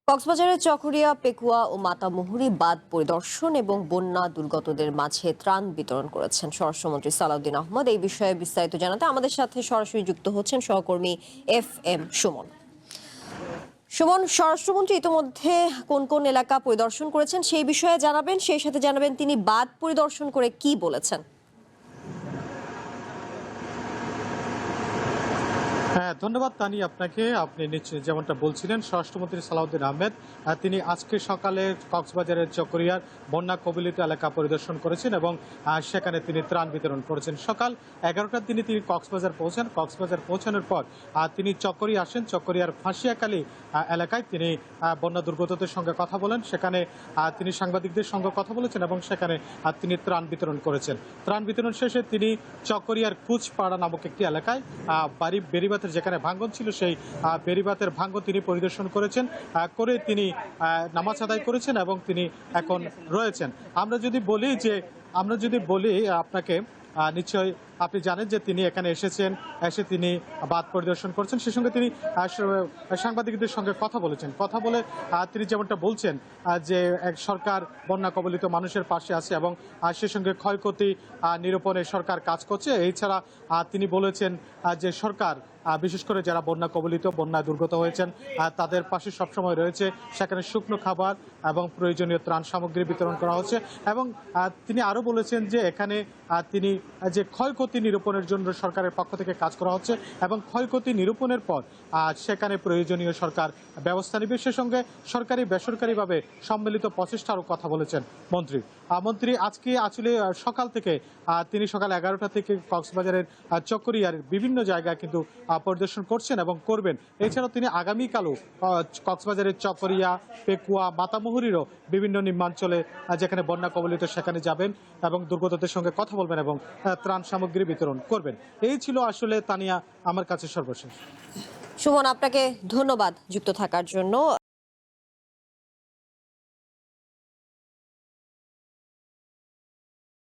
কক্সবাজারের চকরিয়া, পেকুয়া ও মাতামুহুরী বাঁধ পরিদর্শন এবং বন্যা দুর্গতদের মাঝে ত্রাণ বিতরণ করেছেন স্বরাষ্ট্রমন্ত্রী সালাউদ্দিন আহমদ। এই বিষয়ে বিস্তারিত জানাতে আমাদের সাথে সরাসরি যুক্ত হচ্ছেন সহকর্মী FM সুমন। সুমন, স্বরাষ্ট্রমন্ত্রী ইতিমধ্যে কোন কোন এলাকা পরিদর্শন করেছেন সেই বিষয়ে জানাবেন, সেই সাথে জানাবেন তিনি বাঁধ পরিদর্শন করে কি বলেছেন। হ্যাঁ, ধন্যবাদ তানি আপনাকে। আপনি নিশ্চয়ই যেমনটা বলছিলেন, স্বরাষ্ট্রমন্ত্রী সালাউদ্দিন আহমেদ তিনি আজকে সকালে কক্সবাজারের চকরিয়ার বন্যা কবলিত এলাকা পরিদর্শন করেছেন এবং সেখানে তিনি ত্রাণ বিতরণ করেছেন। সকাল 11টার দিনে তিনি কক্সবাজার পৌঁছান। কক্সবাজার পৌঁছানোর পর তিনি চকরিয়া আসেন। চকরিয়ার ফাঁসিয়াখালী এলাকায় তিনি বন্যা দুর্গতদের সঙ্গে কথা বলেন। সেখানে তিনি সাংবাদিকদের সঙ্গে কথা বলেছেন এবং সেখানে তিনি ত্রাণ বিতরণ করেছেন। ত্রাণ বিতরণ শেষে তিনি চকরিয়ার কুচপাড়া নামক একটি এলাকায় বেড়িবাঁধের যেখানে ভাঙ্গন ছিল সেই বেড়িবাঁধের ভাঙ্গন তিনি পরিদর্শন করেছেন, করে তিনি নামাজ আদায় করেছেন এবং তিনি এখন রয়েছেন। আমরা যদি বলি আপনাকে, নিশ্চয়ই আপনি জানেন যে তিনি এখানে এসে তিনি বাঁধ পরিদর্শন করছেন। সেই সঙ্গে তিনি সাংবাদিকদের সঙ্গে কথা বলে তিনি যেমনটা বলছেন যে সরকার বন্যা কবলিত মানুষের পাশে আছে এবং সেই সঙ্গে ক্ষয়ক্ষতি নিরূপণে সরকার কাজ করছে। এছাড়া তিনি বলেছেন যে সরকার বিশেষ করে যারা বন্যা কবলিত, বন্যায় দুর্গত হয়েছেন তাদের পাশে সবসময় রয়েছে। সেখানে শুকনো খাবার এবং প্রয়োজনীয় ত্রাণ সামগ্রী বিতরণ করা হচ্ছে এবং তিনি আরও বলেছেন যে এখানে তিনি যে ক্ষয়ক্ষতি নিরূপণের জন্য সরকারের পক্ষ থেকে কাজ করা হচ্ছে এবং ক্ষয়ক্ষতি নিরূপণের পর সেখানে প্রয়োজনীয় সরকার ব্যবস্থা নেবে। সে সঙ্গে সরকারি বেসরকারিভাবে সম্মিলিত প্রচেষ্টারও কথা বলেছেন মন্ত্রী। আজকে আসলে সকাল থেকে তিনি সকাল 11টা থেকে কক্সবাজারের চকরিয়ার বিভিন্ন জায়গায় কিন্তু পরিদর্শন করছেন এবং করবেন। এছাড়াও তিনি আগামীকালও কক্সবাজারের চকরিয়া, পেকুয়া, মাতামুহুরীরও বিভিন্ন নিম্নাঞ্চলে যেখানে বন্যা কবলিত সেখানে যাবেন এবং দুর্গতদের সঙ্গে কথা বলবেন এবং ত্রাণ সামগ্রী বিতরণ করবেন। এই ছিল আসলে তানিয়া আমার কাছে সর্বশেষ। সুমন, আপনাকে ধন্যবাদ যুক্ত থাকার জন্য।